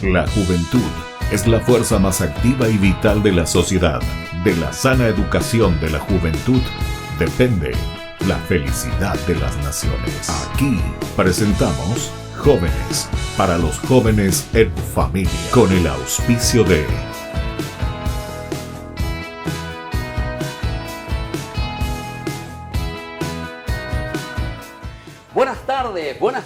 La juventud es la fuerza más activa y vital de la sociedad. De la sana educación de la juventud depende la felicidad de las naciones. Aquí presentamos Jóvenes para los jóvenes en familia, con el auspicio de buenas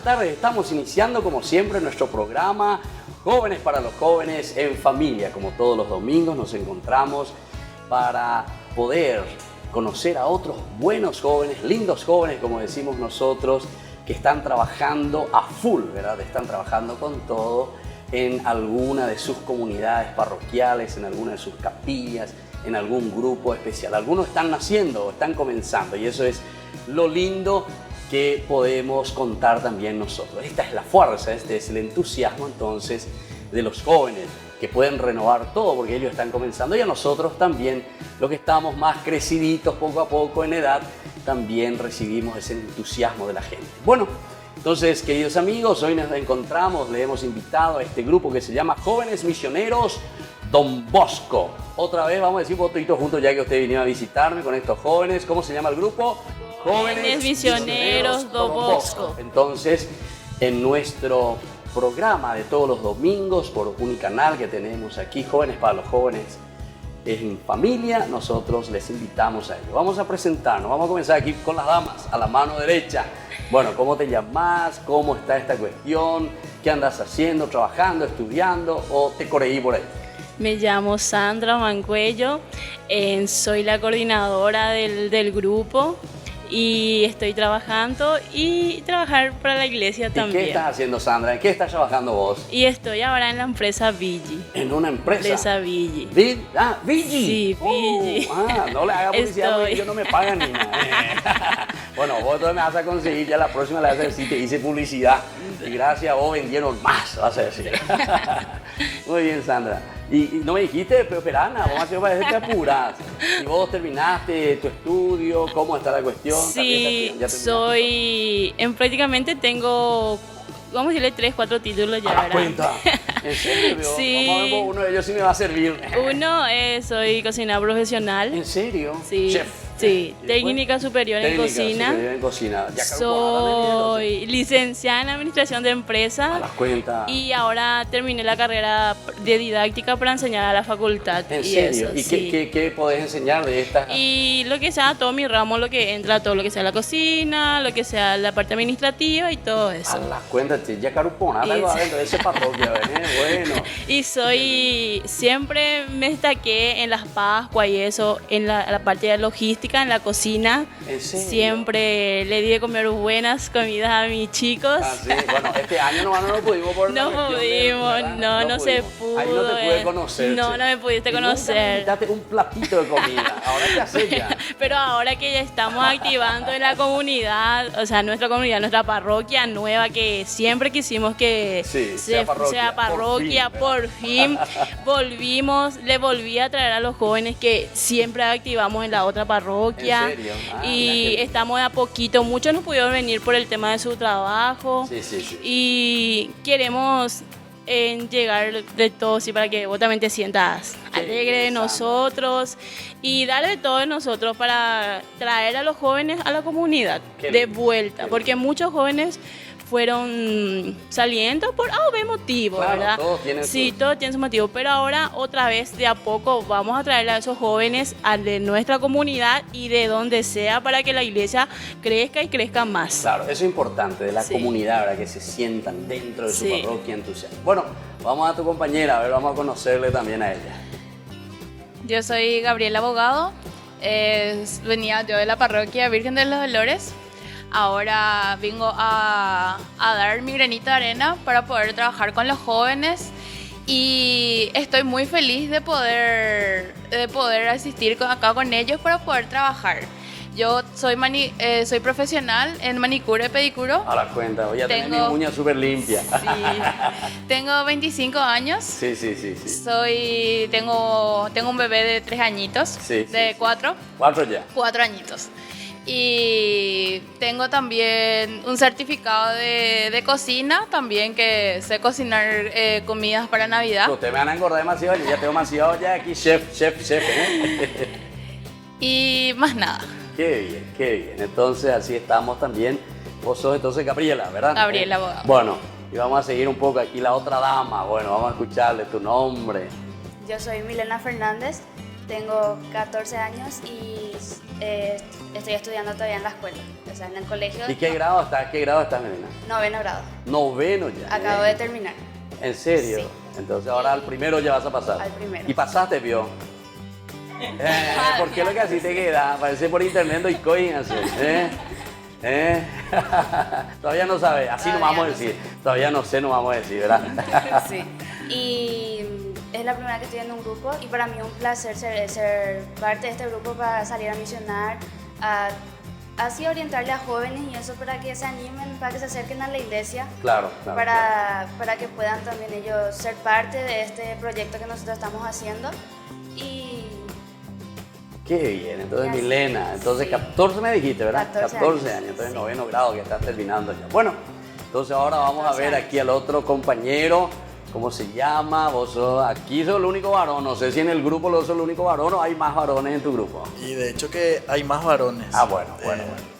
tardes. Estamos iniciando como siempre nuestro programa Jóvenes para los jóvenes en familia. Como todos los domingos nos encontramos para poder conocer a otros buenos jóvenes, lindos jóvenes como decimos nosotros, que están trabajando a full, ¿verdad? Están trabajando con todo en alguna de sus comunidades parroquiales, en alguna de sus capillas, en algún grupo especial. Algunos están naciendo, están comenzando, y eso es lo lindo que podemos contar también nosotros. Esta es la fuerza, este es el entusiasmo entonces de los jóvenes que pueden renovar todo porque ellos están comenzando, y a nosotros también, los que estamos más creciditos poco a poco en edad, también recibimos ese entusiasmo de la gente. Bueno, entonces, queridos amigos, hoy nos encontramos, le hemos invitado a este grupo que se llama Jóvenes Misioneros Don Bosco. Otra vez vamos a decir un poquito juntos ya que usted vino a visitarme con estos jóvenes. ¿Cómo se llama el grupo? Jóvenes Misioneros Don Bosco. Entonces, en nuestro programa de todos los domingos por un canal que tenemos aquí, Jóvenes para los jóvenes en familia, nosotros les invitamos a ello. Vamos a presentarnos, vamos a comenzar aquí con las damas, a la mano derecha. Bueno, ¿cómo te llamas? ¿Cómo está esta cuestión? ¿Qué andas haciendo? ¿Trabajando? ¿Estudiando? ¿O te corregí por ahí? Me llamo Sandra Mancuello, soy la coordinadora del grupo y estoy trabajando y trabajar para la iglesia también. ¿Y qué estás haciendo, Sandra? ¿En qué estás trabajando vos? Y estoy ahora en la empresa Vigi. ¿En una empresa? Empresa Vigi. ¿Vigi? Sí, Vigi. No le haga publicidad porque ellos no me pagan ni nada. Bueno, vos me vas a conseguir, ya la próxima le vas a decir que hice publicidad. Y gracias a vos vendieron más, vas a decir. Muy bien, Sandra. Y no me dijiste, pero Perana, vos me parece que te apuras. Y vos terminaste tu estudio, ¿cómo está la cuestión? Sí, prácticamente tengo, vamos a decirle 3, 4 títulos ya. ¿A la cuenta? ¿En serio? Sí. Vamos a ver, uno de ellos sí me va a servir. Uno soy cocinera profesional. ¿En serio? Sí. Chef. Sí, técnica superior en cocina. Superior en cocina. Soy licenciada en administración de empresas. A las cuentas. Y ahora terminé la carrera de didáctica para enseñar a la facultad. ¿En serio? Eso, ¿Y sí. qué podés enseñar de esta? Y lo que sea todo mi ramo, lo que entra, todo lo que sea la cocina, lo que sea la parte administrativa y todo eso. A las cuentas, ya carupona, algo adentro de ese parroquia, bueno. Y siempre me destaqué en las Pascuas y eso, en la parte de logística, en la cocina. ¿En serio? Siempre le di de comer buenas comidas a mis chicos. Ah, sí. Bueno, este año no pudimos por no pudimos, no se pudo. Ahí no te pude conocer. No me pudiste conocer. Nunca me invitaste un platito de comida. Ahora ya sé ya. Pero ahora que ya estamos activando en la comunidad, o sea, nuestra comunidad, nuestra parroquia nueva, que siempre quisimos que sea parroquia, por fin le volví a traer a los jóvenes que siempre activamos en la otra parroquia. ¿En serio? Y estamos de a poquito, muchos no pudieron venir por el tema de su trabajo. Sí. Y queremos llegar de todo, sí, para que vos también te sientas alegre de nosotros y dar de todo de nosotros para traer a los jóvenes a la comunidad de vuelta, porque muchos jóvenes fueron saliendo por motivo, claro, ¿verdad? Todos tienen su motivo, pero ahora otra vez de a poco vamos a traer a esos jóvenes de nuestra comunidad y de donde sea para que la iglesia crezca y crezca más. Claro, eso es importante, de la comunidad, ¿verdad? Que se sientan dentro de su parroquia entusiasmo. Bueno, vamos a tu compañera, a ver, vamos a conocerle también a ella. Yo soy Gabriela Abogado, venía yo de la parroquia Virgen de los Dolores. Ahora vengo a dar mi granito de arena para poder trabajar con los jóvenes y estoy muy feliz de poder asistir acá con ellos para poder trabajar. Yo soy profesional en manicura y pedicuro. A la cuenta, voy a tener mi uña súper limpia. Sí, tengo 25 años. Sí. Tengo un bebé de 3 añitos, Sí, de 4. 4 ya. 4 añitos. Y tengo también un certificado de cocina, también que sé cocinar comidas para Navidad. Ustedes me van a engordar demasiado, yo ya tengo demasiado ya aquí, chef, Y más nada. Qué bien, qué bien. Entonces así estamos también. Vos sos entonces Gabriela, ¿verdad? Gabriela Abogado. Bueno, y vamos a seguir un poco aquí la otra dama. Bueno, vamos a escucharle tu nombre. Yo soy Milena Fernández, tengo 14 años y estoy estudiando todavía en la escuela, o sea, en el colegio. ¿Y qué grado estás? ¿Qué grado estás, Milena? Noveno grado. Noveno ya. Acabo de terminar. ¿En serio? Sí. Entonces ahora al primero ya vas a pasar. Al primero. ¿Y pasaste, vio? ¿Por qué lo que así te queda? Parece por internet y coin así. Todavía no sabes, así no Todavía vamos a no decir. Todavía no sé, no vamos a decir, ¿verdad? Sí. Y es la primera que estoy en un grupo y para mí es un placer ser parte de este grupo para salir a misionar, así orientarle a jóvenes y eso para que se animen, para que se acerquen a la iglesia. Claro, claro. Para que puedan también ellos ser parte de este proyecto que nosotros estamos haciendo. Y Qué bien, entonces Y así, Milena, entonces sí. 14 me dijiste, ¿verdad? 14 años, entonces sí. noveno grado que estás terminando ya. Bueno, entonces ahora vamos a 14 ver años. aquí al otro compañero, ¿cómo se llama? Vos sos, aquí sos el único varón, no sé si en el grupo lo sos el único varón o hay más varones en tu grupo. Y de hecho que hay más varones. Ah, bueno.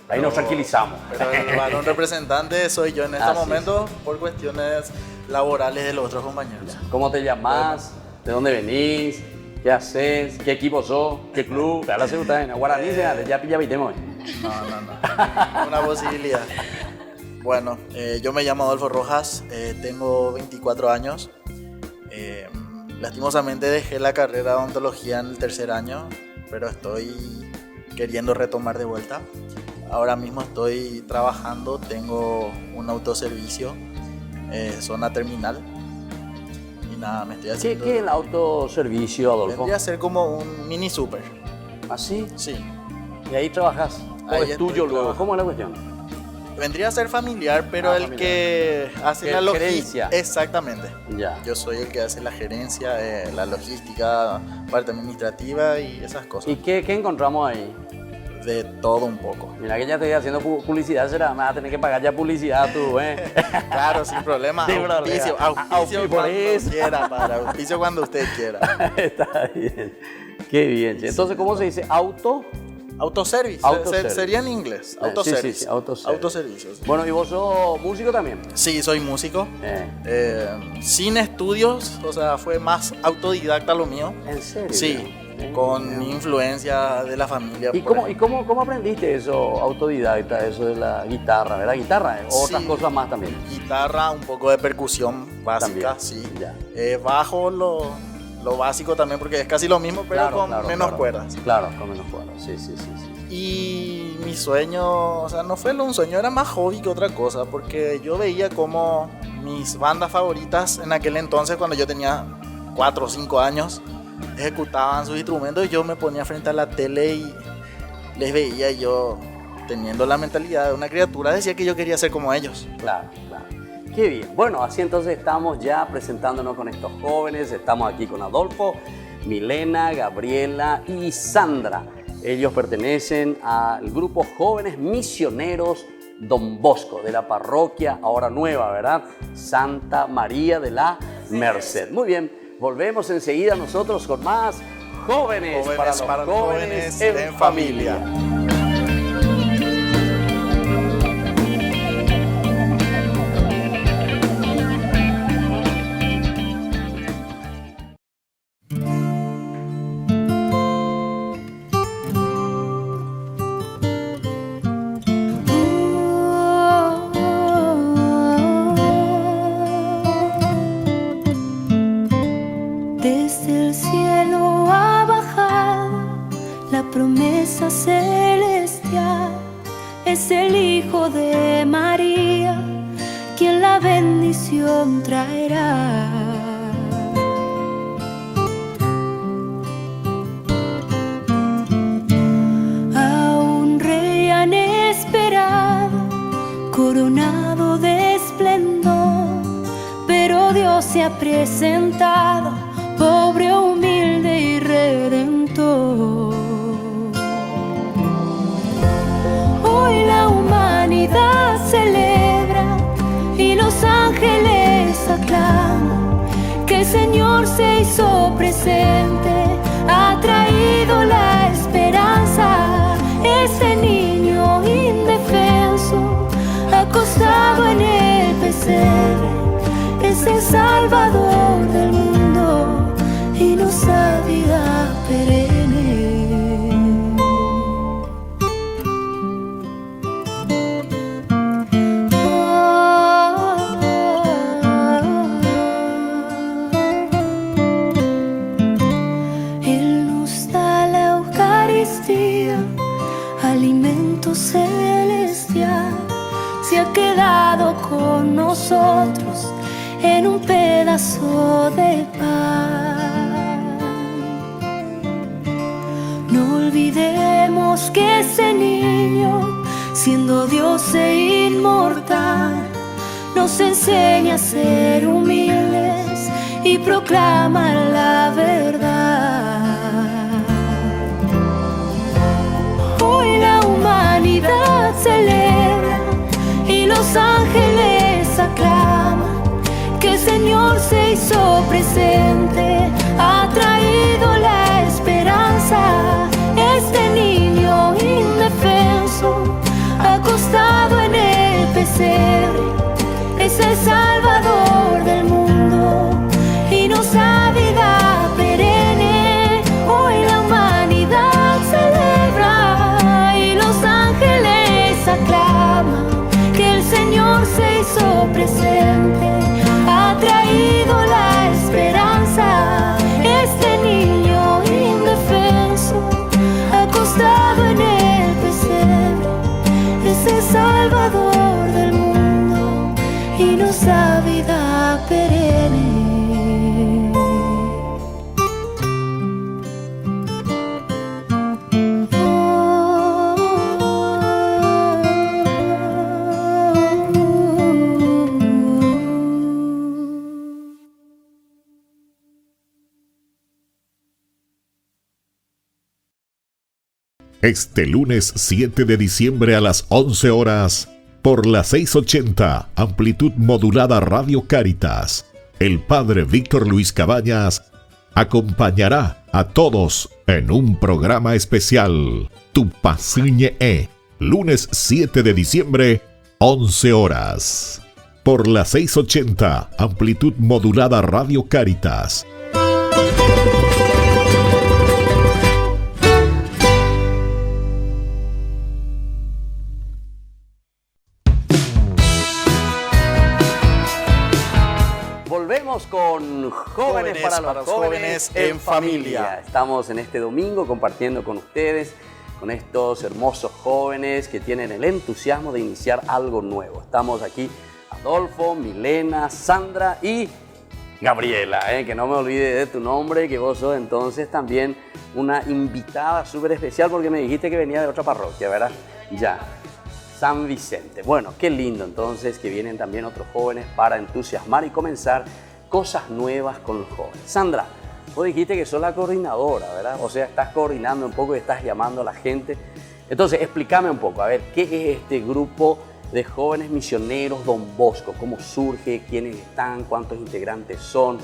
Ahí nos tranquilizamos. Pero el varón representante soy yo en este Así momento por cuestiones laborales de los otros compañeros. ¿Cómo te llamas? ¿De dónde venís? ¿Qué haces? ¿Qué equipo sos? ¿Qué club? ¿Te hablas en Guaraní? Ya pilla vitemos. No. Una posibilidad. Bueno, yo me llamo Adolfo Rojas, tengo 24 años. Lastimosamente dejé la carrera de odontología en el tercer año, pero estoy queriendo retomar de vuelta. Ahora mismo estoy trabajando, tengo un autoservicio, zona terminal. Y nada, me estoy haciendo... ¿Qué es el autoservicio, Adolfo? Vendría a ser como un mini super. ¿Así? Sí. ¿Y ahí trabajas? ¿O Ahí es tuyo estoy luego? trabajando. ¿Cómo es la cuestión? Vendría a ser familiar, pero el familiar. que hace Que la gerencia. logística. Exactamente. Ya. Yo soy el que hace la gerencia, la logística, parte administrativa y esas cosas. ¿Y qué encontramos ahí? De todo un poco. Mira que ya estoy haciendo publicidad, será, me vas a tener que pagar ya publicidad tú, ¿eh? Claro, sin problema. Sin problema. Auspicio Auspicio por cuando eso. quiera, para auspicio cuando usted quiera. Está bien. Qué bien. Che. Entonces, ¿cómo se dice? Autoservice. Autoservice. Sería en inglés. Sí, Autoservice. sí, autoservice. Autoservicios. Bueno, ¿y vos sos músico también? Sí, soy músico. Eh. Sin estudios, o sea, fue más autodidacta lo mío. ¿En serio? Sí, con influencia de la familia. ¿Y por cómo aprendiste eso, autodidacta, eso de la guitarra, verdad? ¿Guitarra? ¿O otras Sí. cosas más también? Guitarra, un poco de percusión básica, También, sí. ya. Bajo lo básico también, porque es casi lo mismo, pero con menos cuerdas. Claro, con menos cuerdas, sí. Y mi sueño, o sea, no fue un sueño, era más hobby que otra cosa, porque yo veía como mis bandas favoritas en aquel entonces, cuando yo tenía 4 o 5 años, ejecutaban sus instrumentos y yo me ponía frente a la tele y les veía y yo, teniendo la mentalidad de una criatura, decía que yo quería ser como ellos. Claro. Qué bien. Bueno, así entonces estamos ya presentándonos con estos jóvenes. Estamos aquí con Adolfo, Milena, Gabriela y Sandra. Ellos pertenecen al grupo Jóvenes Misioneros Don Bosco, de la parroquia ahora nueva, ¿verdad? Santa María de la Merced. Muy bien, volvemos enseguida nosotros con más Jóvenes para los jóvenes en familia. Desde el cielo ha bajado la promesa celestial. Es el Hijo de María quien la bendición traerá. A un rey han esperado, coronado de esplendor, pero Dios se ha presentado, pobre, humilde y redentor. humanidad celebra y los ángeles aclaman que el Señor se hizo presente, ha traído la esperanza. Este niño indefenso, acostado en el pesebre, es el Salvador del mundo y nos da vida perenne. Él nos da la Eucaristía, alimento celestial, se ha quedado con nosotros en un pedazo de pan. No olvidemos que ese niño, siendo Dios e inmortal, nos enseña a ser humildes y proclamar la verdad. Hoy la humanidad celebra y los ángeles aclaman que el Señor se hizo presente, ha traído la esperanza. Este niño indefenso, acostado en el pesebre, es el Salvador del mundo y nos da vida perenne. Hoy la humanidad celebra y los ángeles aclaman que el Señor se hizo presente, ha traído la esperanza. Este niño indefenso, acostado en el pesebre, es el Salvador del mundo y nos da vida perenne. Este lunes 7 de diciembre a las 11 horas, por la 680, amplitud modulada Radio Cáritas, el padre Víctor Luis Cabañas acompañará a todos en un programa especial, Tu Pasiñe E, lunes 7 de diciembre, 11 horas, por la 680, amplitud modulada Radio Cáritas. Volvemos con Jóvenes para los Jóvenes en Familia. Estamos en este domingo compartiendo con ustedes, con estos hermosos jóvenes que tienen el entusiasmo de iniciar algo nuevo. Estamos aquí, Adolfo, Milena, Sandra y Gabriela, que no me olvide de tu nombre, que vos sos entonces también una invitada súper especial porque me dijiste que venía de otra parroquia, ¿verdad? Ya. San Vicente. Bueno, qué lindo entonces que vienen también otros jóvenes para entusiasmar y comenzar cosas nuevas con los jóvenes. Sandra, vos dijiste que sos la coordinadora, ¿verdad? O sea, estás coordinando un poco y estás llamando a la gente. Entonces, explícame un poco, a ver, ¿qué es este grupo de jóvenes misioneros Don Bosco? ¿Cómo surge? ¿Quiénes están? ¿Cuántos integrantes son?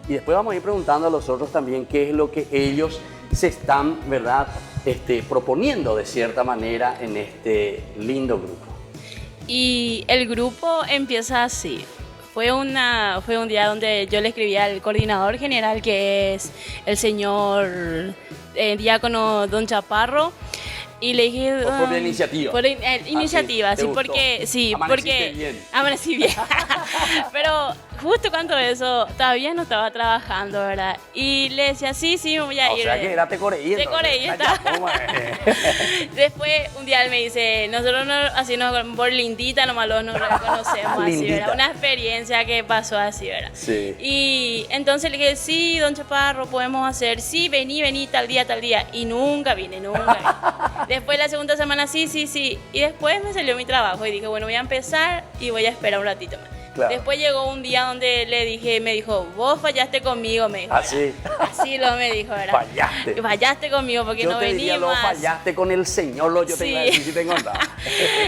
Y después vamos a ir preguntando a los otros también qué es lo que ellos se están, ¿verdad?, proponiendo de cierta manera en este lindo grupo. Y el grupo empieza así. Fue un día donde yo le escribí al coordinador general, que es el señor diácono Don Chaparro, y le dije... Por propia iniciativa. Por iniciativa, sí, porque bien. Amanecí bien. Pero justo cuando eso, todavía no estaba trabajando, ¿verdad? Y le decía, sí, me voy a ir. O sea que era tecoreísta. Después, un día él me dice, nosotros así por lindita nomás nos reconocemos así, ¿verdad? Una experiencia que pasó así, ¿verdad? Sí. Y entonces le dije, sí, don Chaparro, podemos hacer, sí, vení, tal día. Y nunca vine. Después la segunda semana, sí. Y después me salió mi trabajo y dije, bueno, voy a empezar y voy a esperar un ratito más. Claro. Después llegó un día donde me dijo, vos fallaste conmigo, me dijo. ¿Así? Así me dijo, ¿verdad? Fallaste conmigo porque yo no te venís diría, más. Fallaste con el Señor, yo te iba a decir si te encontraba.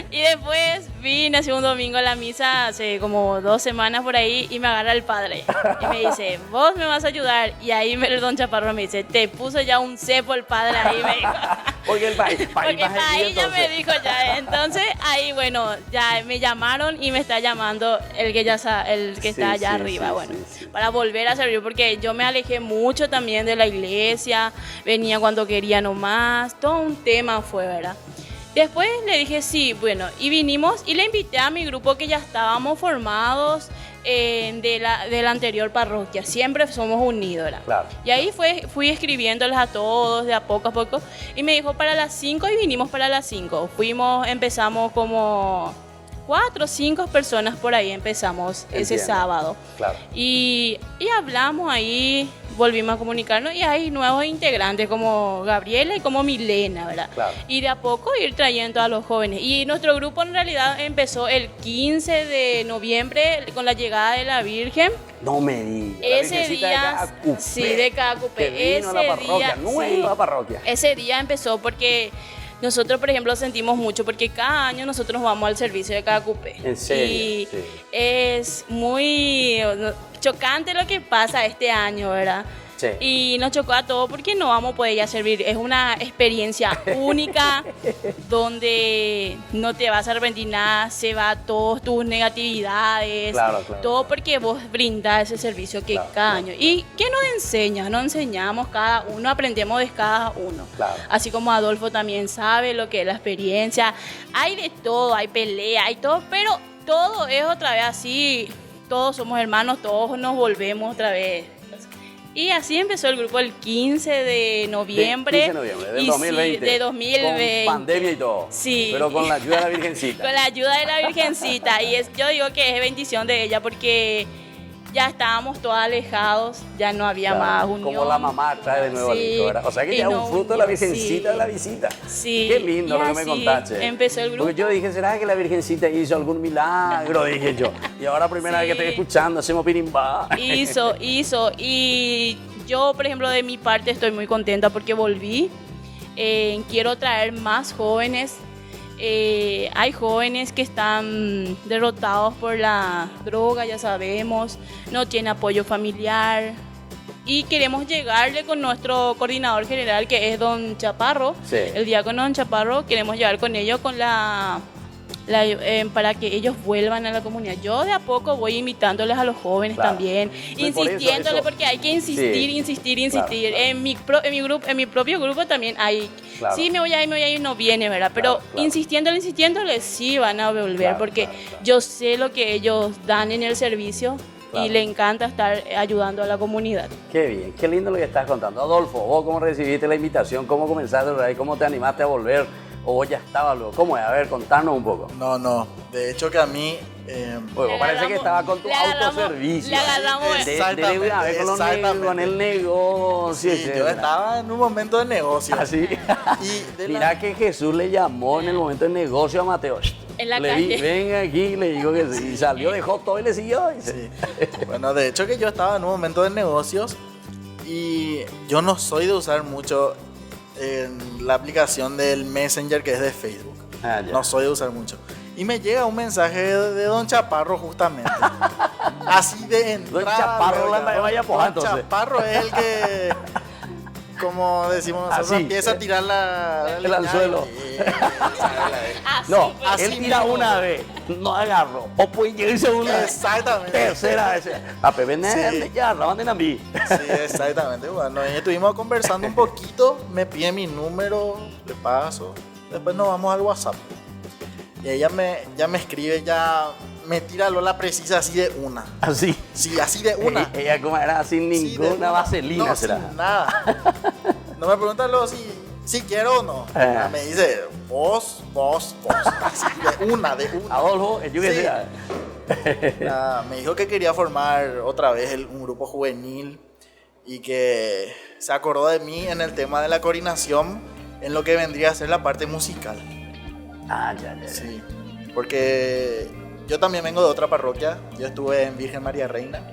Y después vine hace un domingo a la misa, hace como 2 semanas por ahí, y me agarra el padre. Y me dice, vos me vas a ayudar. Y ahí el don Chaparro me dice, te puso ya un cepo el padre ahí, me dijo. Porque el país Porque ahí ya me dijo ya. Entonces, ahí, bueno, ya me llamaron y me está llamando el que está allá arriba, bueno, para volver a servir, porque yo me alejé mucho también de la iglesia, venía cuando quería nomás, todo un tema fue, ¿verdad? Después le dije sí, bueno, y vinimos y le invité a mi grupo que ya estábamos formados de la anterior parroquia, siempre somos unidos, ¿verdad? Claro. Y ahí fui escribiéndoles a todos de a poco, y me dijo para las 5 y vinimos para las 5. Empezamos como 4 o 5 personas por ahí, empezamos ese sábado. Claro. Y hablamos ahí, volvimos a comunicarnos y hay nuevos integrantes como Gabriela y como Milena, ¿verdad? Claro. Y de a poco ir trayendo a los jóvenes. Y nuestro grupo en realidad empezó el 15 de noviembre con la llegada de la Virgen. No me digas. Ese día, sí, de Cacupé. Que vino a la parroquia, nueva parroquia. Ese día empezó porque nosotros, por ejemplo, sentimos mucho porque cada año nosotros vamos al servicio de Cacupé. ¿En serio? Y sí. Es muy chocante lo que pasa este año, ¿verdad? Sí. Y nos chocó a todos porque no vamos a poder ya servir. Es una experiencia única donde no te vas a arrepentir nada, se va todas tus negatividades, claro. todo porque vos brindás ese servicio que cada año. ¿Y qué nos enseña? Nos enseñamos cada uno, aprendemos de cada uno. Claro. Así como Adolfo también sabe lo que es la experiencia. Hay de todo, hay pelea, hay todo, pero todo es otra vez así. Todos somos hermanos, todos nos volvemos otra vez. Y así empezó el grupo el 15 de noviembre. 15 de noviembre del y 2020. Sí, de 2020. Con pandemia y todo. Sí. Pero con la ayuda de la Virgencita. Con la ayuda de la Virgencita. Y yo digo que es bendición de ella porque ya estábamos todos alejados, ya no había más unión. Como la mamá trae de nuevo al hijo, ¿verdad? O sea que ya es un fruto de la Virgencita de la visita. Sí. Qué lindo lo que me contaste. Empezó el grupo. Porque yo dije, ¿será que la Virgencita hizo algún milagro? Dije yo. Y ahora primera vez que estoy escuchando, hacemos pirimbá. Hizo. Y yo, por ejemplo, de mi parte estoy muy contenta porque volví. Quiero traer más jóvenes. Hay jóvenes que están derrotados por la droga, ya sabemos, no tienen apoyo familiar y queremos llegarle con nuestro coordinador general que es don Chaparro, el diácono don Chaparro, queremos llegar con ellos con para que ellos vuelvan a la comunidad. Yo de a poco voy invitándoles a los jóvenes también, insistiéndoles porque hay que insistir. Claro. En mi propio grupo también hay, sí me voy a ir, no viene, ¿verdad? Pero insistiéndoles, sí van a volver porque yo sé lo que ellos dan en el servicio. Claro. Y le encanta estar ayudando a la comunidad. Qué bien, qué lindo lo que estás contando. Adolfo, ¿vos cómo recibiste la invitación? ¿Cómo comenzaste? ¿Cómo te animaste a volver? ¿O vos ya estabas luego? ¿Cómo es? A ver, contanos un poco. No. De hecho que a mí... Bueno, parece que estaba con tu autoservicio. Le agarramos. De con el negocio. Sí, yo estaba en un momento de negocio. Así. Mira que Jesús le llamó en el momento de negocio a Mateo. En la calle. Venga aquí, le digo que sí. Y salió, dejó todo y le siguió. Sí. Bueno, de hecho que yo estaba en un momento de negocios y yo no soy de usar mucho la aplicación del Messenger que es de Facebook. No soy de usar mucho. Y me llega un mensaje de don Chaparro justamente. Así de entrada. Don Chaparro vaya por Don Chaparro es el que, como decimos nosotros, empieza a tirar el anzuelo. No, él tira una vez, no agarró. O puede llegarse una tercera vez. A Pepe ya la manden a mí. Sí, exactamente. Bueno, y estuvimos conversando un poquito, me pide mi número, le paso. Después nos vamos al WhatsApp. Y ella ya me escribe, ya me tira la precisa así de una. ¿Así? Sí, así de una. Ella como era sin ninguna vaselina, no, será. Sin nada. No me preguntan si quiero o no. Me dice, vos. Así de una. Adolfo, yo que sea. Me dijo que quería formar otra vez un grupo juvenil y que se acordó de mí en el tema de la coordinación en lo que vendría a ser la parte musical. Ya. Sí, porque yo también vengo de otra parroquia. Yo estuve en Virgen María Reina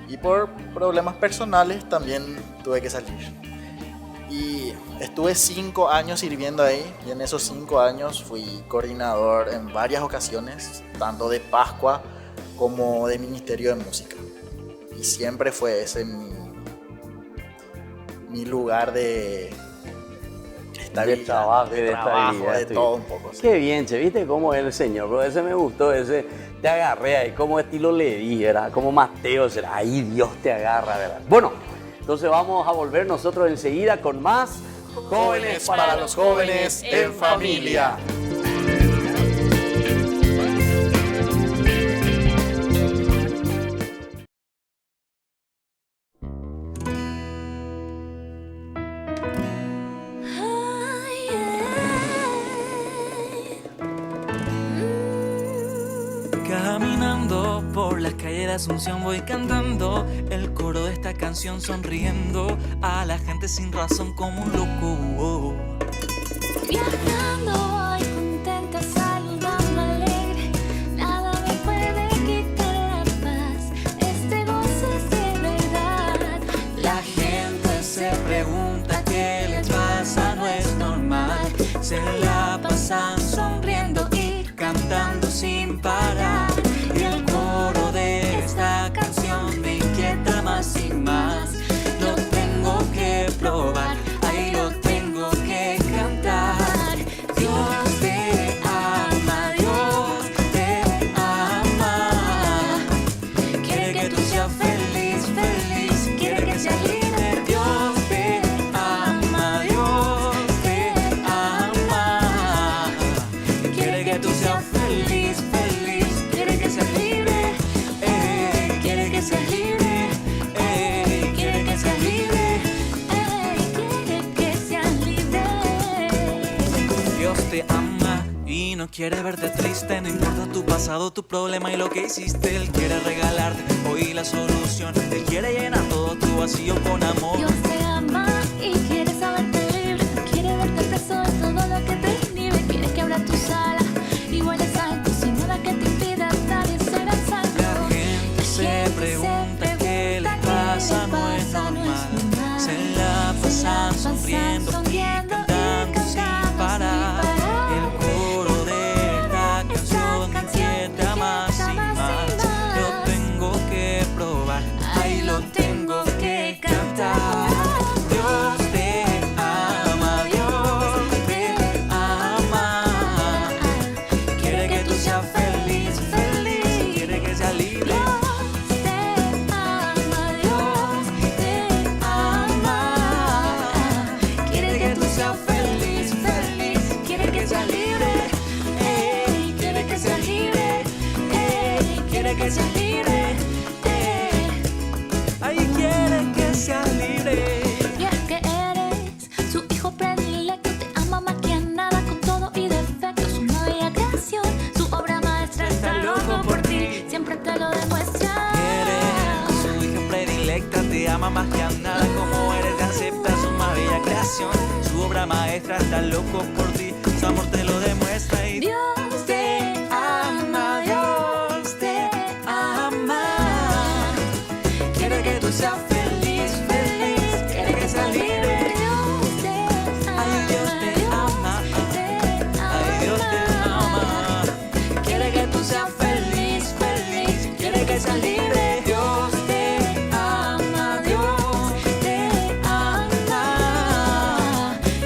y por problemas personales también tuve que salir. Y estuve 5 años sirviendo ahí, y en esos 5 años fui coordinador en varias ocasiones, tanto de Pascua como de Ministerio de Música. Y siempre fue ese mi lugar de estabilidad, de estabilidad, de todo un poco. Sí. Qué bien, che, ¿viste cómo es el señor? Bro, ese me gustó, ese te agarré ahí, como estilo Levi, ¿verdad? Como Mateo, será ahí Dios te agarra, ¿verdad? Bueno, entonces vamos a volver nosotros enseguida con más Jóvenes para los jóvenes en familia. Caminando por las calles de Asunción voy cantando el coro de esta canción, sonriendo a la gente sin razón como un loco. Viajando voy contenta, saludando alegre, nada me puede quitar la paz, este gozo es de verdad. La gente se pregunta qué les pasa, no es normal. Se la pasan sonriendo y cantando sin parar. Y el coro de esta canción me inquieta más y más. Lo tengo que probar, ahí lo tengo que cantar. Dios te ama, Dios te ama. Quiere que tú seas feliz, feliz, quiere que seas libre. Dios te ama, Dios te ama. Quiere que tú seas feliz, feliz, quiere que seas libre. Quiere que seas libre. Quiere que seas libre. Quiere que seas libre. Dios te ama y no quiere verte triste. No importa tu pasado, tu problema y lo que hiciste. Él quiere regalarte hoy la solución. Él quiere llenar todo tu vacío con amor. Dios te ama y quiere saberte libre, quiere verte preso de todo lo que te inhibe. Quiere que abra tus alas y vueles alto sin nada que te impida dar y ser al salto. La gente se pregunta qué les pasa, no es normal. Se la pasan sonriendo y cantando sin parar. El coro de esta canción me inquieta más y más. Lo tengo que probar, ahí lo tengo que cantar. Dios te ama, Dios te ama. Quiere que tú seas feliz, feliz, quiere que seas libre. Dios te ama, Dios te ama. Quiere que tú seas feliz, feliz, quiere que seas libre. Quiere que seas libre. Quiere que seas libre. Ay, quiere que seas libre. Y es que eres su hijo predilecto, te ama más que a nada, con todo y defectos. Una bella creación, su obra maestra está loco por ti, siempre te lo demuestra. Eres su hija predilecta, te ama más que a nada. Como eres, te acepta su más bella creación. Su obra maestra está loco por ti, su amor te lo demuestra. Y Dios te ama, Dios te ama. Quiere que tú seas feliz, feliz, quiere que seas libre. Dios te ama, Ay, Dios te ama. Ay, Dios te ama. Quiere que tú seas feliz, feliz, quiere que seas libre. Dios te ama, Dios te ama.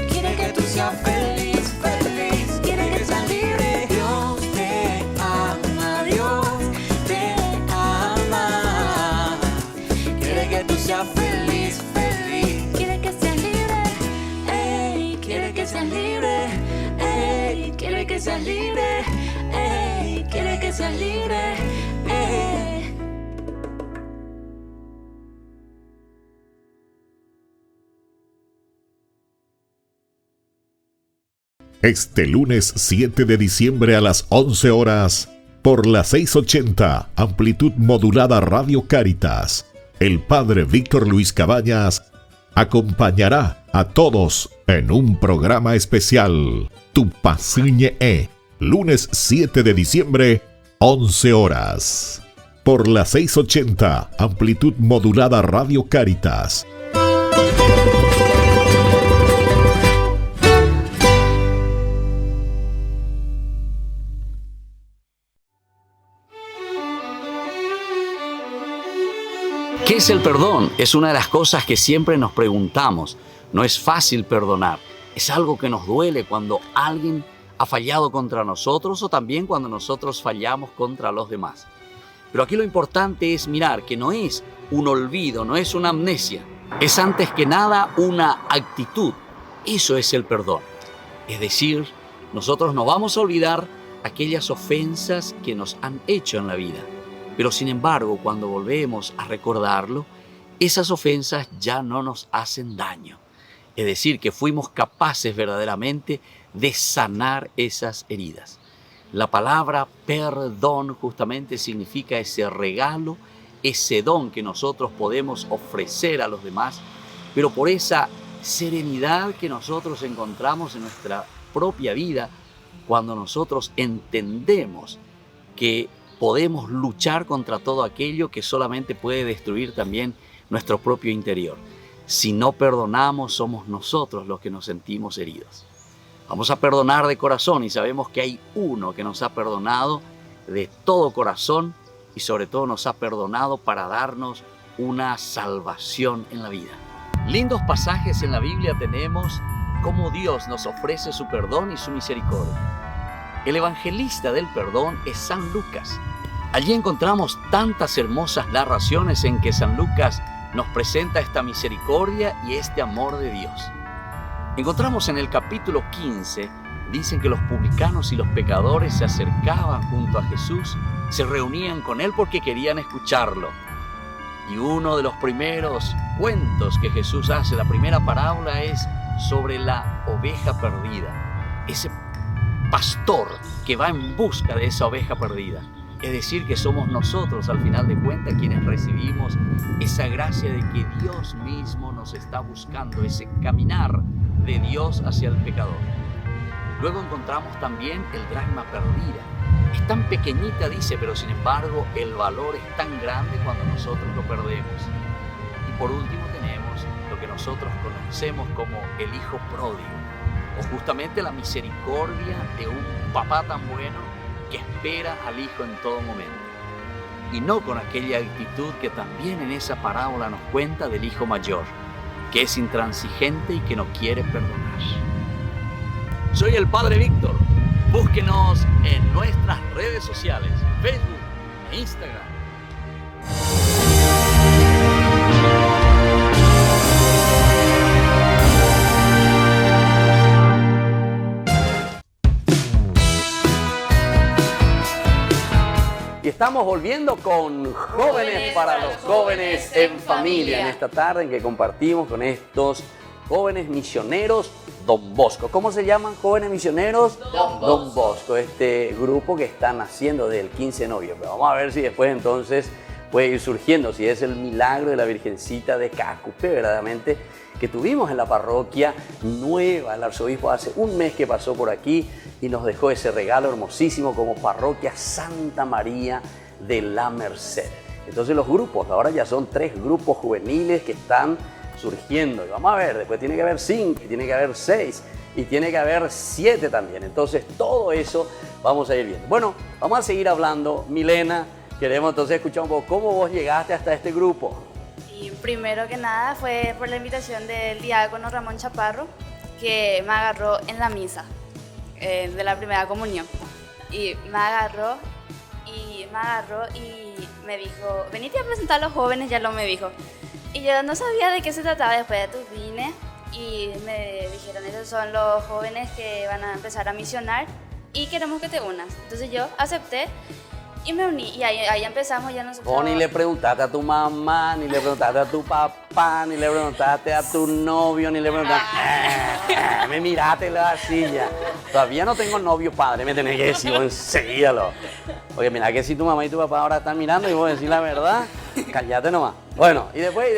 Quiere que tú seas feliz, feliz, quiere que seas libre. Dios te ama, Dios te ama. Quiere que tú seas feliz, feliz. quiere que seas libre. Ey, Quiere que seas libre, quiere que seas libre, quiere que seas libre. Este lunes 7 de diciembre a las 11 horas, por la 680, amplitud modulada Radio Cáritas, el padre Víctor Luis Cabañas acompañará a todos en un programa especial, Tu Pasiñe E, lunes 7 de diciembre, 11 horas. Por la 680, amplitud modulada Radio Cáritas. ¿Qué es el perdón? Es una de las cosas que siempre nos preguntamos. No es fácil perdonar. Es algo que nos duele cuando alguien ha fallado contra nosotros o también cuando nosotros fallamos contra los demás. Pero aquí lo importante es mirar que no es un olvido, no es una amnesia. Es antes que nada una actitud. Eso es el perdón. Es decir, nosotros no vamos a olvidar aquellas ofensas que nos han hecho en la vida. Pero sin embargo, cuando volvemos a recordarlo, esas ofensas ya no nos hacen daño. Es decir, que fuimos capaces verdaderamente de sanar esas heridas. La palabra perdón justamente significa ese regalo, ese don que nosotros podemos ofrecer a los demás, pero por esa serenidad que nosotros encontramos en nuestra propia vida cuando nosotros entendemos que podemos luchar contra todo aquello que solamente puede destruir también nuestro propio interior. Si no perdonamos, somos nosotros los que nos sentimos heridos. Vamos a perdonar de corazón y sabemos que hay uno que nos ha perdonado de todo corazón y sobre todo nos ha perdonado para darnos una salvación en la vida. Lindos pasajes en la Biblia tenemos cómo Dios nos ofrece su perdón y su misericordia. El evangelista del perdón es San Lucas. Allí encontramos tantas hermosas narraciones en que San Lucas nos presenta esta misericordia y este amor de Dios. Encontramos en el capítulo 15, dicen que los publicanos y los pecadores se acercaban junto a Jesús, se reunían con Él porque querían escucharlo. Y uno de los primeros cuentos que Jesús hace, la primera parábola, es sobre la oveja perdida. Ese pastor que va en busca de esa oveja perdida. Es decir, que somos nosotros, al final de cuentas, quienes recibimos esa gracia de que Dios mismo nos está buscando, ese caminar de Dios hacia el pecador. Luego encontramos también el dracma perdida. Es tan pequeñita, dice, pero sin embargo el valor es tan grande cuando nosotros lo perdemos. Y por último tenemos lo que nosotros conocemos como el hijo pródigo, o justamente la misericordia de un papá tan bueno que espera al hijo en todo momento. Y no con aquella actitud que también en esa parábola nos cuenta del hijo mayor, que es intransigente y que no quiere perdonar. Soy el Padre Víctor. Búsquenos en nuestras redes sociales, Facebook e Instagram. Y estamos volviendo con Jóvenes para los Jóvenes en Familia, en esta tarde en que compartimos con estos jóvenes misioneros Don Bosco. ¿Cómo se llaman, jóvenes misioneros? Don Bosco, este grupo que están haciendo desde el 15 de noviembre. Vamos a ver si después entonces puede ir surgiendo, si es el milagro de la Virgencita de Cacupe, verdaderamente, que tuvimos en la parroquia nueva. El arzobispo hace un mes que pasó por aquí y nos dejó ese regalo hermosísimo como parroquia Santa María de la Merced. Entonces los grupos, ahora ya son 3 grupos juveniles que están surgiendo. Y vamos a ver, después tiene que haber 5, tiene que haber 6 y tiene que haber 7 también. Entonces todo eso vamos a ir viendo. Bueno, vamos a seguir hablando. Milena, queremos entonces escuchar un poco cómo vos llegaste hasta este grupo. Y primero que nada fue por la invitación del diácono Ramón Chaparro, que me agarró en la misa de la primera comunión. Y me agarró y me dijo, venite a presentar a los jóvenes, ya lo me dijo. Y yo no sabía de qué se trataba. Después de tu vine y me dijeron, esos son los jóvenes que van a empezar a misionar y queremos que te unas. Entonces yo acepté y me uní y ahí empezamos ya nosotros. Vos ni le preguntaste a tu mamá, ni le preguntaste a tu papá, ni le preguntaste a tu novio, ni le preguntaste... me miraste la silla. Todavía no tengo novio, padre, me tenés que decir enseguida. Oye, mira que si tu mamá y tu papá ahora están mirando y vos decís la verdad, cállate nomás. Bueno, y después.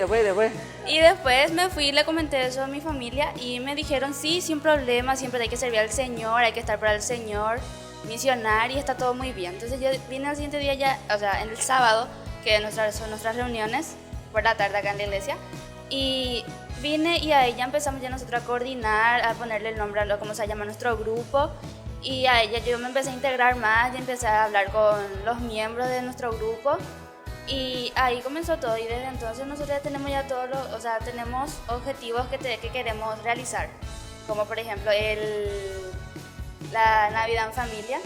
Y después me fui y le comenté eso a mi familia y me dijeron, sí, sin problema, siempre hay que servir al Señor, hay que estar para el Señor, misionar y está todo muy bien. Entonces yo vine al siguiente día ya, o sea, en el sábado, que son nuestras reuniones por la tarde acá en la iglesia, y vine y ahí ya empezamos ya nosotros a coordinar, a ponerle el nombre a cómo se llama nuestro grupo, y a ella yo me empecé a integrar más y empecé a hablar con los miembros de nuestro grupo Y ahí comenzó todo y desde entonces nosotros ya tenemos ya todos los, o sea, tenemos objetivos que queremos realizar, como por ejemplo la Navidad en familia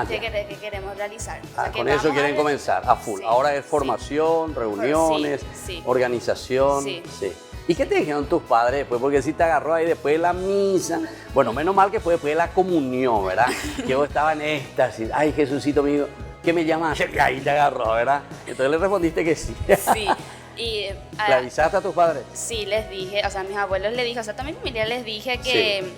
que queremos realizar. O sea, que Con eso vamos quieren a- comenzar a full. Sí, Ahora es sí. formación, reuniones, Sí. organización. Sí. Sí. ¿Y qué te dijeron tus padres después? Porque si te agarró ahí después de la misa. Bueno, menos mal que fue después de la comunión, ¿verdad? Que vos estabas en éxtasis. Ay, Jesucito mío, ¿qué me llamas? Y ahí te agarró, ¿verdad? Entonces le respondiste que sí. Sí. Y ¿Le avisaste a tus padres? sí, les dije, o sea, a mis abuelos les dije, o sea, también a mi familia les dije que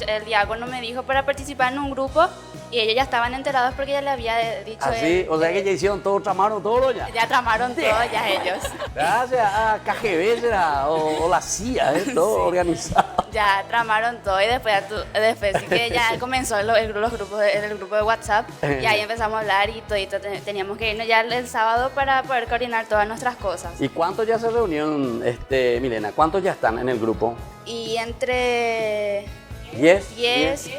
el diácono me dijo para participar en un grupo y ellos ya estaban enterados porque ya le había dicho. Así, o sea que ya hicieron todo, tramaron todo ya. Ya tramaron todo, ya ellos. Gracias a KGB será, o la CIA, todo Sí. organizado. Ya tramaron todo y después sí que ya comenzó el grupo de WhatsApp y ahí empezamos a hablar y todito teníamos que irnos ya el sábado para poder coordinar todas nuestras cosas. ¿Y cuántos ya se reunieron, Milena? ¿Cuántos ya están en el grupo? Y entre 10. 10,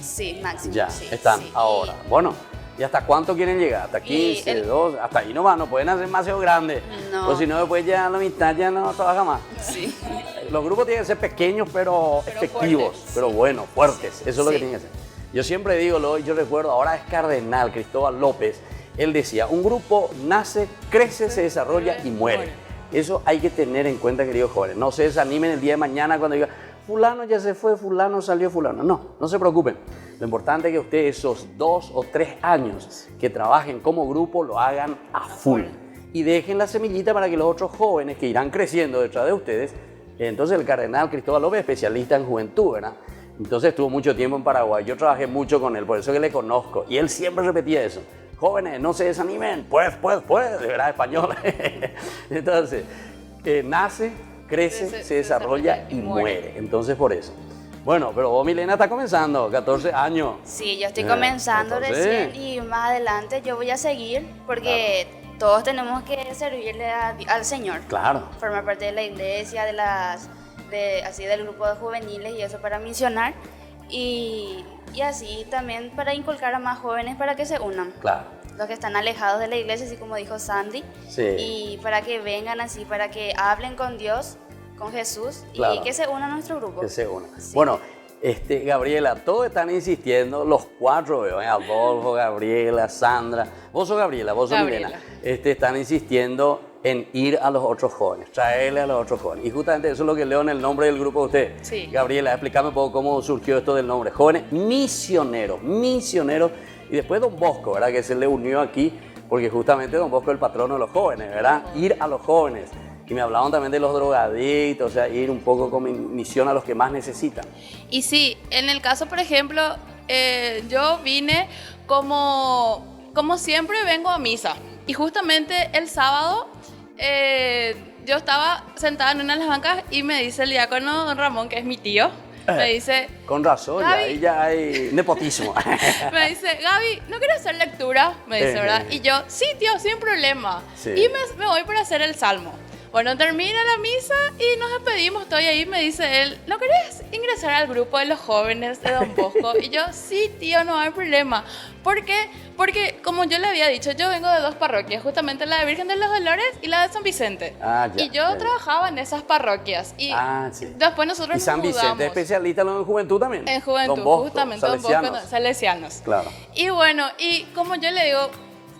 sí, máximo. Ya, sí, están sí. ahora. Bueno, ¿y hasta cuánto quieren llegar? ¿Hasta 15, 12? Hasta ahí no van, no pueden hacer demasiado grandes. No. Pues si no, después ya a la mitad ya no trabaja más. Sí. Los grupos tienen que ser pequeños, pero efectivos, fuertes. pero buenos, fuertes. Eso es lo que Sí. tienen que ser. Yo siempre digo, yo recuerdo, ahora es Cardenal Cristóbal López, él decía, un grupo nace, crece, se desarrolla y muere. Eso hay que tener en cuenta, queridos jóvenes. No se desanimen el día de mañana cuando digan, fulano ya se fue, fulano salió, fulano. No, no se preocupen. Lo importante es que ustedes esos 2 o 3 años que trabajen como grupo lo hagan a full. Y dejen la semillita para que los otros jóvenes que irán creciendo detrás de ustedes. Entonces el cardenal Cristóbal López, especialista en juventud, ¿verdad? Entonces estuvo mucho tiempo en Paraguay. Yo trabajé mucho con él, por eso que le conozco. Y él siempre repetía eso. Jóvenes, no se desanimen, pues, de verdad, español. Entonces, nace, crece, se desarrolla y muere. Entonces, por eso. Bueno, pero vos, Milena, está comenzando, 14 años. Sí, yo estoy comenzando entonces- recién y más adelante yo voy a seguir porque todos tenemos que servirle al Señor. Claro. Formar parte de la iglesia, así del grupo de juveniles y eso para misionar y así también para inculcar a más jóvenes para que se unan. Claro. Los que están alejados de la iglesia, así como dijo Sandy, Sí. y para que vengan así, para que hablen con Dios, con Jesús Claro. y que se unan a nuestro grupo. Que se una. Sí. Bueno, Gabriela, todos están insistiendo, los 4 veo, Adolfo, Gabriela, Sandra, vos sos Gabriela, vos sos Gabriela. Milena, están insistiendo en ir a los otros jóvenes, traerle a los otros jóvenes. Y justamente eso es lo que leo en el nombre del grupo de ustedes. Sí. Gabriela, explícame un poco cómo surgió esto del nombre. Jóvenes misioneros. Y después Don Bosco, ¿verdad? Que se le unió aquí, porque justamente Don Bosco es el patrono de los jóvenes, ¿verdad? Ir a los jóvenes. Y me hablaban también de los drogadictos, o sea, ir un poco con misión a los que más necesitan. Y sí, en el caso, por ejemplo, yo vine como siempre vengo a misa. Y justamente el sábado yo estaba sentada en una de las bancas y me dice el diácono Don Ramón, que es mi tío, me dice, Con razón, Gaby. ahí ya hay nepotismo. me dice, Gaby, ¿no quieres hacer lectura? Me dice, ¿verdad? Y yo, sí, tío, sin problema. Sí. Y me voy para hacer el salmo. Bueno, termina la misa y nos despedimos. Estoy ahí, me dice él, ¿no querés ingresar al grupo de los jóvenes de Don Bosco? Y yo, sí, tío, no hay problema. ¿Por qué? Porque, como yo le había dicho, yo vengo de 2 parroquias, justamente la de Virgen de los Dolores y la de San Vicente. Ah, ya, y yo ya, ya. trabajaba en esas parroquias. Y Sí. después nosotros Y San nos Vicente, mudamos. especialista en juventud también. En juventud, Don Bosco, justamente, Don Bosco, salesianos. salesianos. Claro. Y bueno, y como yo le digo,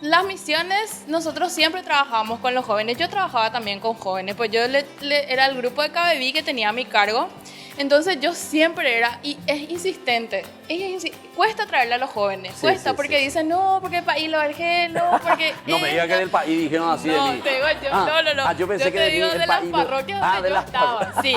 las misiones, nosotros siempre trabajamos con los jóvenes. Yo trabajaba también con jóvenes, pues yo era el grupo de KBB que tenía a mi cargo. Entonces yo siempre era, y es insistente, cuesta traerle a los jóvenes, Sí, cuesta, sí, porque sí. dicen, no, porque el país lo argé, no, porque... No me digas que del país dijeron así de No, mí. te digo yo, no. yo pensé que te de mí, digo el de las país. parroquias Ah, donde de yo las estaba, parroquias. sí.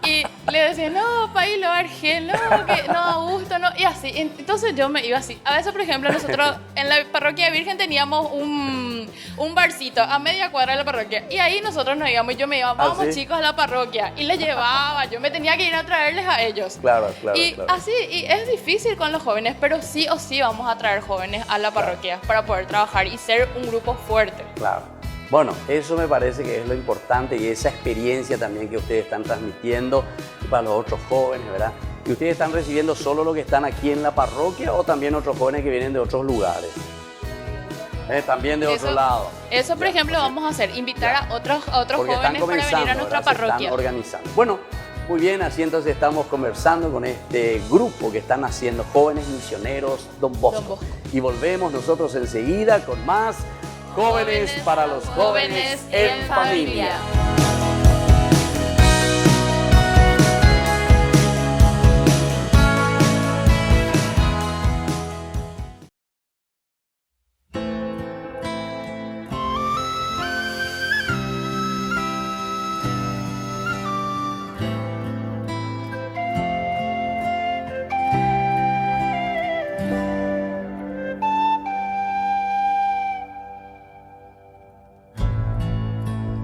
Y le decía, no, país lo argé, no, que no, Augusto, no, y así. Entonces yo me iba así. A veces, por ejemplo, nosotros en la parroquia de Virgen teníamos un barcito a media cuadra de la parroquia. Y ahí nosotros nos íbamos, y yo me iba, vamos sí? chicos a la parroquia. Y les llevaba, yo me tenía que ir a traerles a ellos. Claro. Y así, y es difícil con los jóvenes, pero sí o sí vamos a traer jóvenes a la parroquia para poder trabajar y ser un grupo fuerte. Claro. Bueno, eso me parece que es lo importante y esa experiencia también que ustedes están transmitiendo para los otros jóvenes, ¿verdad? ¿Y ustedes están recibiendo solo los que están aquí en la parroquia o también otros jóvenes que vienen de otros lugares? También de otro lado. Eso, por ejemplo, vamos a hacer, invitar a otros Porque están jóvenes para venir a nuestra ¿verdad? Se parroquia. están organizando. Bueno, muy bien, así entonces estamos conversando con este grupo que están haciendo Jóvenes Misioneros Don Bosco. Don Bosco. Y volvemos nosotros enseguida con más Jóvenes para los Jóvenes en Familia.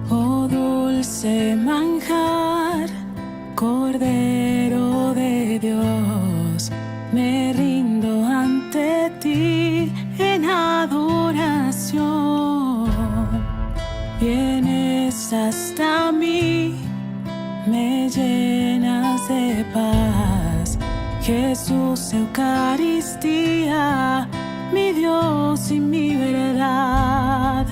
Oh dulce manjar, Cordero de Dios, me rindo ante ti en adoración. Vienes hasta mí, me llenas de paz. Jesús, Eucaristía, mi Dios y mi verdad.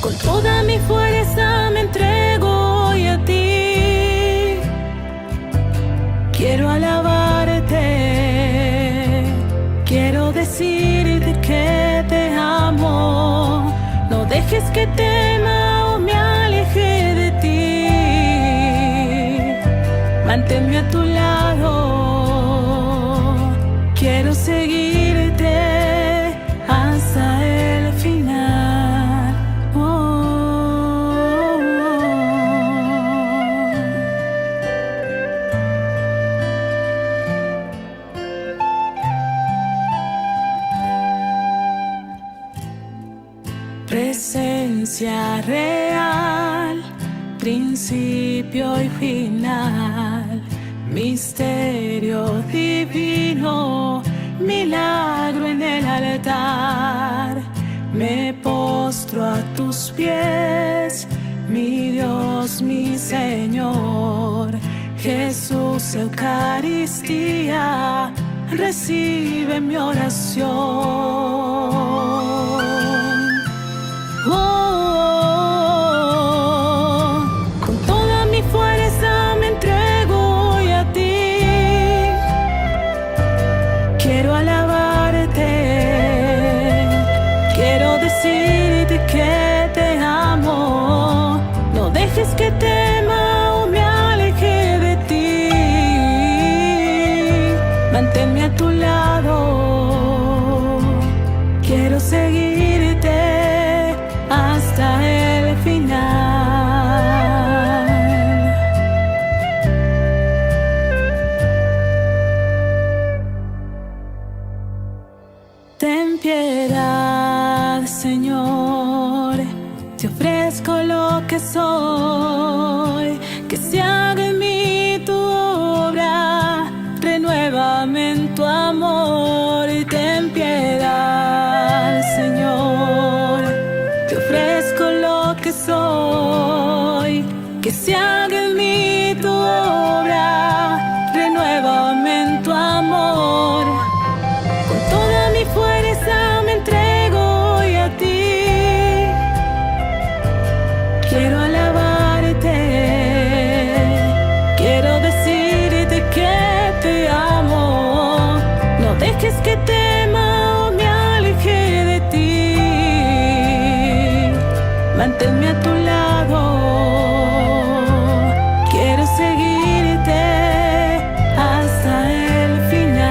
Con toda mi fuerza me entrego hoy a ti. Quiero alabarte, quiero decirte que te amo. No dejes que tema o me aleje de ti. Manténme a tu lado, quiero seguirte hasta el final. Presencia real, principio y final, misterio divino, milagro en el altar. Me postro a tus pies, mi Dios, mi Señor. Jesús, Eucaristía, recibe mi oración. Con toda mi fuerza me entrego hoy a ti. Quiero alabarte, quiero decirte que te amo. No dejes que tema o me aleje de ti. Manténme a tu lado, quiero seguirte hasta el final. Ten piedad, Señor, te ofrezco lo que soy, que se haga en mí tu obra, renuévame en tu amor. Ten piedad, Señor, te ofrezco lo que soy, que se haga en mí tu obra, renuévame en tu amor. Con toda mi fuerza me entrego hoy a ti. Quiero alabarte, quiero decirte que te amo. No dejes que tema o me aleje de ti. Manténme a tu lado, quiero seguirte hasta el final.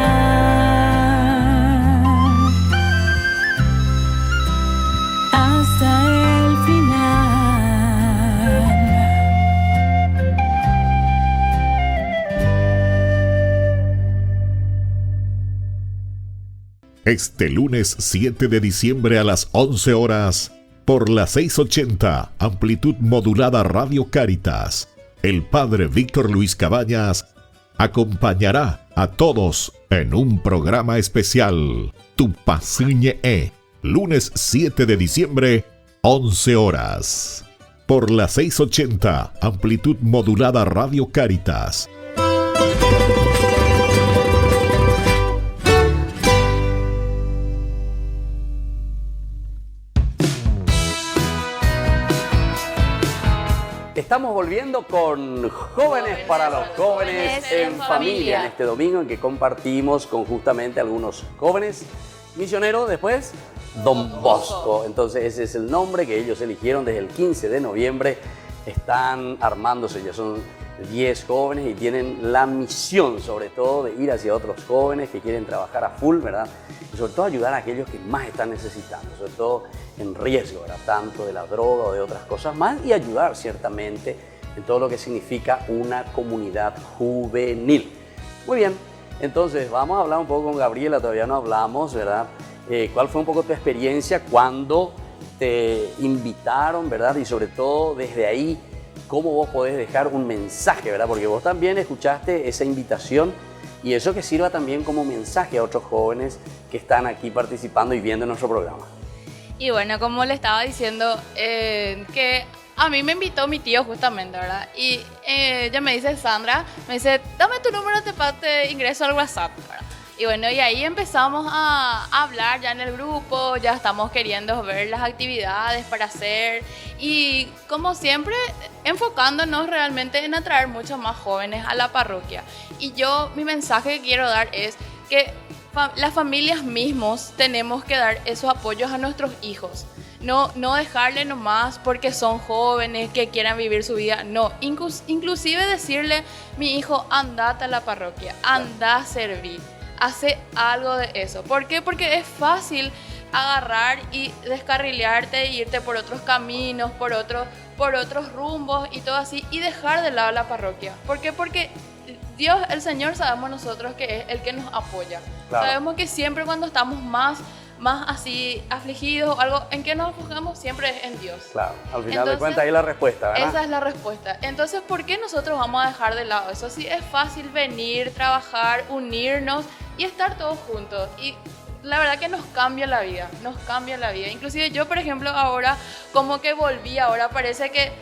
Hasta el final. Este lunes 7 de diciembre a las 11 horas, por la 680 amplitud modulada Radio Cáritas, el Padre Víctor Luis Cabañas acompañará a todos en un programa especial, Tu Pasiñe E, lunes 7 de diciembre, 11 horas, por la 680 amplitud modulada Radio Cáritas. Estamos volviendo con Jóvenes para los Jóvenes en Familia, en este domingo en que compartimos con justamente algunos jóvenes misioneros, después Don Bosco. Entonces ese es el nombre que ellos eligieron desde el 15 de noviembre. Están armándose, ya son 10 jóvenes y tienen la misión sobre todo de ir hacia otros jóvenes que quieren trabajar a full, ¿verdad? Y sobre todo ayudar a aquellos que más están necesitando, sobre todo en riesgo, ¿verdad? Tanto de la droga o de otras cosas más, y ayudar ciertamente en todo lo que significa una comunidad juvenil. Muy bien, entonces vamos a hablar un poco con Gabriela, todavía no hablamos, ¿verdad? ¿Cuál fue un poco tu experiencia cuando te invitaron, ¿verdad? Y sobre todo desde ahí, ¿cómo vos podés dejar un mensaje, ¿verdad? Porque vos también escuchaste esa invitación y eso que sirva también como mensaje a otros jóvenes que están aquí participando y viendo nuestro programa. Y bueno, como le estaba diciendo, que a mí me invitó mi tío justamente, ¿verdad? Y ella me dice, Sandra, me dice, dame tu número, te ingreso al WhatsApp, ¿verdad? Y bueno, y ahí empezamos a hablar ya en el grupo, ya estamos queriendo ver las actividades para hacer y como siempre enfocándonos realmente en atraer muchos más jóvenes a la parroquia. Y mi mensaje que quiero dar es que las familias mismos tenemos que dar esos apoyos a nuestros hijos. No dejarle nomás porque son jóvenes que quieran vivir su vida. No, inclusive decirle, mi hijo, andate a la parroquia, anda a servir. Hace algo de eso. ¿Por qué? Porque es fácil agarrar y descarrilearte e irte por otros caminos, por otros rumbos y todo así, y dejar de lado la parroquia. ¿Por qué? Porque Dios, el Señor, sabemos nosotros que es el que nos apoya. Claro. Sabemos que siempre cuando estamos más así afligidos o algo, en que nos enfocamos siempre es en Dios. Claro, al final de cuentas ahí la respuesta, ¿verdad? Esa es la respuesta. Entonces, ¿por qué nosotros vamos a dejar de lado eso? Sí, es fácil venir, trabajar, unirnos y estar todos juntos. Y la verdad que nos cambia la vida, Inclusive yo, por ejemplo, ahora como que volví, ahora parece que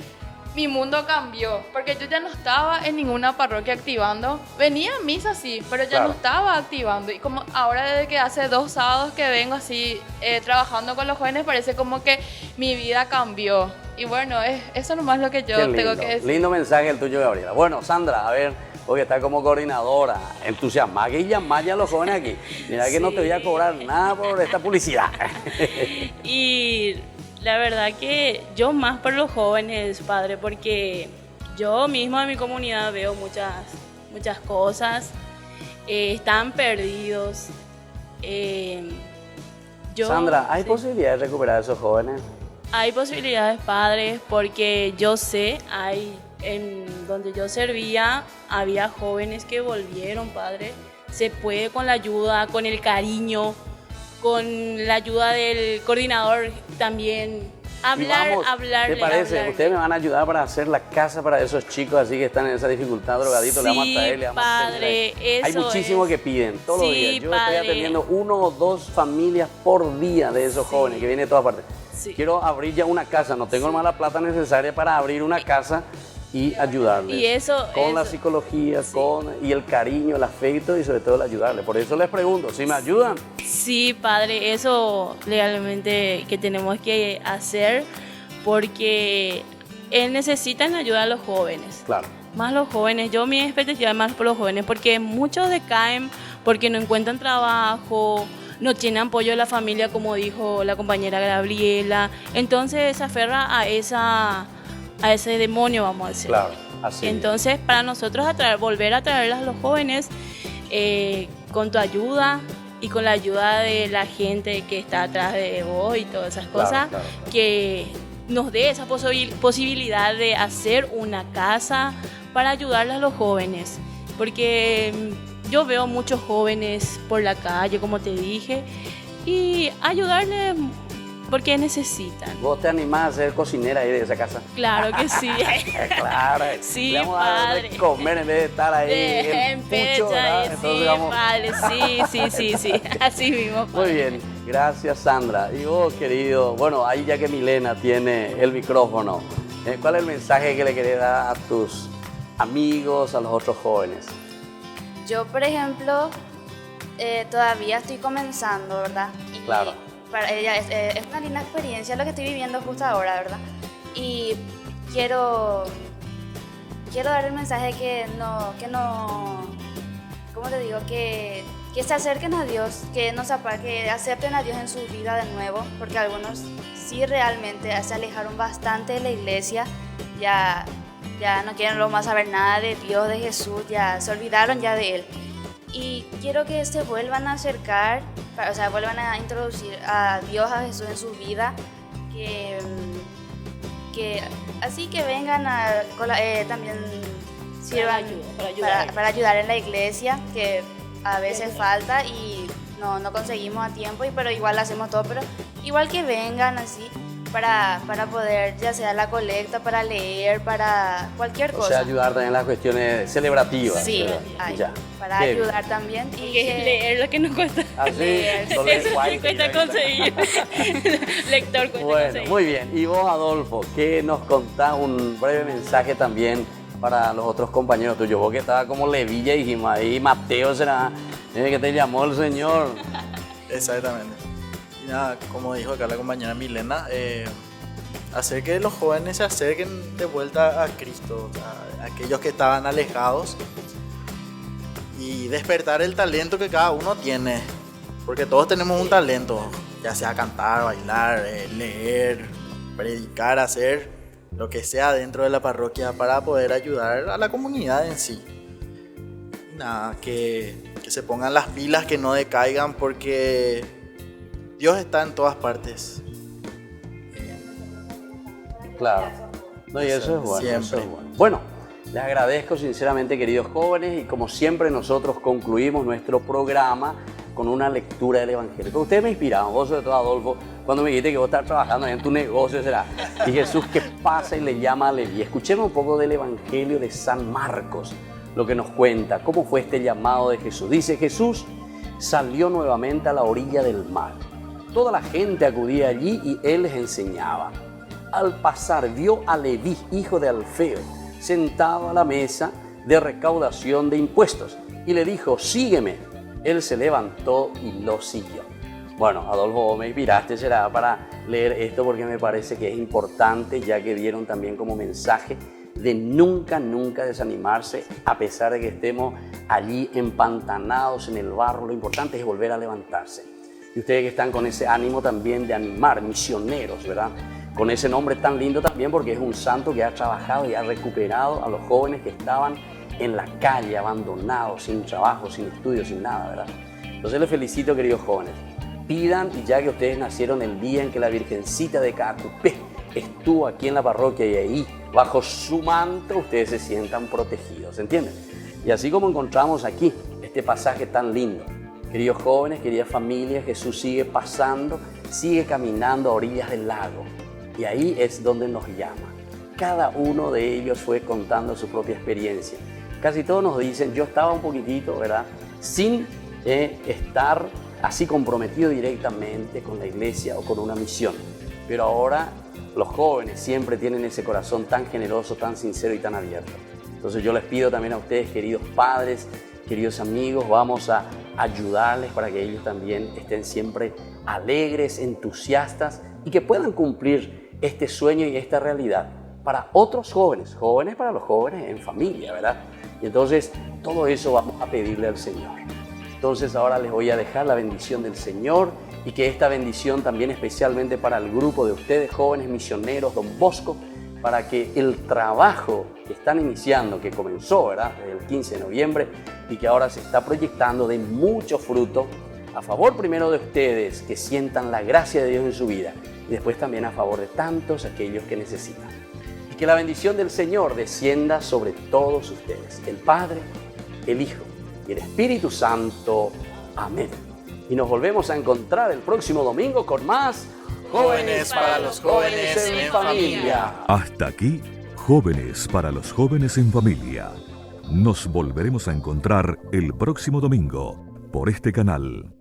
mi mundo cambió, porque yo ya no estaba en ninguna parroquia activando. Venía a misa sí, pero ya no estaba activando. Y como ahora desde que hace 2 sábados que vengo así trabajando con los jóvenes, parece como que mi vida cambió. Y bueno, eso nomás lo que yo tengo que decir. Lindo mensaje el tuyo, Gabriela. Bueno, Sandra, a ver, porque está como coordinadora, entusiasmada, que llamar ya a los jóvenes aquí. Mira que no te voy a cobrar nada por esta publicidad. Y la verdad que yo más por los jóvenes, padre, porque yo misma en mi comunidad veo muchas cosas, están perdidos. Sandra, ¿hay posibilidad de recuperar a esos jóvenes? Hay posibilidades, padre, porque yo sé, en donde yo servía, había jóvenes que volvieron, padre. Se puede con la ayuda, con el cariño, con la ayuda del coordinador también. Hablar. ¿Te parece? Ustedes me van a ayudar para hacer la casa para esos chicos así que están en esa dificultad, drogaditos, sí, le vamos a traer, le vamos a tener. Hay muchísimos que piden todos los días. Yo estoy atendiendo 1 o 2 familias por día de esos jóvenes que vienen de todas partes. Sí. Quiero abrir ya una casa, no tengo más la plata necesaria para abrir una casa y ayudarles. Y eso, con la psicología, y el cariño, el afecto y sobre todo el ayudarles. Por eso les pregunto, ¿sí me ayudan? Sí, padre, eso legalmente que tenemos que hacer porque necesitan ayuda a los jóvenes. Claro. Más los jóvenes, mi expectativa es más por los jóvenes porque muchos decaen porque no encuentran trabajo, no tienen apoyo de la familia, como dijo la compañera Gabriela. Entonces se aferra a ese demonio, vamos a decir. Claro, así. Entonces, para nosotros volver a traerlas a los jóvenes con tu ayuda y con la ayuda de la gente que está atrás de vos y todas esas cosas, claro. Que nos dé esa posibilidad de hacer una casa para ayudarles a los jóvenes. Porque yo veo muchos jóvenes por la calle, como te dije, y ayudarles porque necesitan. ¿Vos te animás a ser cocinera ahí de esa casa? Claro que sí. Claro. Sí, le vamos a dar de comer en vez de estar ahí en pucho, ¿verdad? Sí, padre, sí. Así mismo, padre. Muy bien, gracias, Sandra. Y vos, querido, bueno, ahí ya que Milena tiene el micrófono, ¿cuál es el mensaje que le querés dar a tus amigos, a los otros jóvenes? Yo, por ejemplo, todavía estoy comenzando, ¿verdad? Claro. Para ella es una linda experiencia lo que estoy viviendo justo ahora, ¿verdad? Y quiero dar el mensaje que no, ¿cómo te digo? Que se acerquen a Dios, que acepten a Dios en su vida de nuevo, porque algunos sí realmente se alejaron bastante de la iglesia, ya no quieren más saber nada de Dios, de Jesús, ya se olvidaron ya de Él. Y quiero que se vuelvan a acercar, o sea, vuelvan a introducir a Dios, a Jesús en su vida, que así que vengan también sirvan para ayudar en la iglesia, que a veces falta y no conseguimos a tiempo, pero igual hacemos todo, pero igual que vengan así para poder, ya sea la colecta, para leer, para cualquier cosa. O sea, ayudar también en las cuestiones celebrativas. Sí, para ayudar también. Y leer lo que nos cuesta. Así, Eso cuesta conseguir. Lector cuesta conseguir. Muy bien. Y vos, Adolfo, ¿qué nos contás? Un breve mensaje también para los otros compañeros tuyos. Vos que estaba como Levilla y dijimos ahí, Mateo será que te llamó el Señor. Exactamente. Y nada, como dijo acá la compañera Milena, hacer que los jóvenes se acerquen de vuelta a Cristo, a aquellos que estaban alejados, y despertar el talento que cada uno tiene, porque todos tenemos un talento, ya sea cantar, bailar, leer, predicar, hacer lo que sea dentro de la parroquia para poder ayudar a la comunidad en sí. Y nada, que se pongan las pilas, que no decaigan, porque Dios está en todas partes. Claro. No, y eso es bueno. Siempre. Eso es bueno. Bueno, les agradezco sinceramente, queridos jóvenes, y como siempre nosotros concluimos nuestro programa con una lectura del Evangelio. Pero ustedes me inspiraron, vos sobre todo, Adolfo, cuando me dijiste que vos estás trabajando en tu negocio, será. Y Jesús que pasa y le llama a Leví. Escuchemos un poco del Evangelio de San Marcos, lo que nos cuenta, cómo fue este llamado de Jesús. Dice, Jesús salió nuevamente a la orilla del mar. Toda la gente acudía allí y él les enseñaba. Al pasar vio a Leví, hijo de Alfeo, sentado a la mesa de recaudación de impuestos, y le dijo, sígueme. Él se levantó y lo siguió. Bueno, Adolfo, vos me inspiraste, será para leer esto, porque me parece que es importante, ya que dieron también como mensaje de nunca desanimarse, a pesar de que estemos allí empantanados en el barro. Lo importante es volver a levantarse. Y ustedes que están con ese ánimo también de animar, misioneros, ¿verdad? Con ese nombre tan lindo también, porque es un santo que ha trabajado y ha recuperado a los jóvenes que estaban en la calle, abandonados, sin trabajo, sin estudio, sin nada, ¿verdad? Entonces les felicito, queridos jóvenes. Pidan, y ya que ustedes nacieron el día en que la Virgencita de Caacupé estuvo aquí en la parroquia, y ahí, bajo su manto, ustedes se sientan protegidos, ¿entienden? Y así como encontramos aquí este pasaje tan lindo, queridos jóvenes, queridas familias, Jesús sigue pasando, sigue caminando a orillas del lago, y ahí es donde nos llama. Cada uno de ellos fue contando su propia experiencia. Casi todos nos dicen, yo estaba un poquitito, ¿verdad?, sin estar así comprometido directamente con la iglesia o con una misión. Pero ahora los jóvenes siempre tienen ese corazón tan generoso, tan sincero y tan abierto. Entonces yo les pido también a ustedes, queridos padres, queridos amigos, vamos a ayudarles para que ellos también estén siempre alegres, entusiastas, y que puedan cumplir este sueño y esta realidad para otros jóvenes, jóvenes para los jóvenes en familia, ¿verdad? Y entonces todo eso vamos a pedirle al Señor. Entonces ahora les voy a dejar la bendición del Señor, y que esta bendición también especialmente para el grupo de ustedes, jóvenes misioneros Don Bosco, para que el trabajo que están iniciando, que comenzó, ¿verdad?, desde el 15 de noviembre y que ahora se está proyectando, de mucho fruto, a favor primero de ustedes, que sientan la gracia de Dios en su vida, y después también a favor de tantos aquellos que necesitan. Y que la bendición del Señor descienda sobre todos ustedes, el Padre, el Hijo y el Espíritu Santo. Amén. Y nos volvemos a encontrar el próximo domingo con más Jóvenes para los jóvenes en familia. Hasta aquí, Jóvenes para los jóvenes en familia. Nos volveremos a encontrar el próximo domingo por este canal.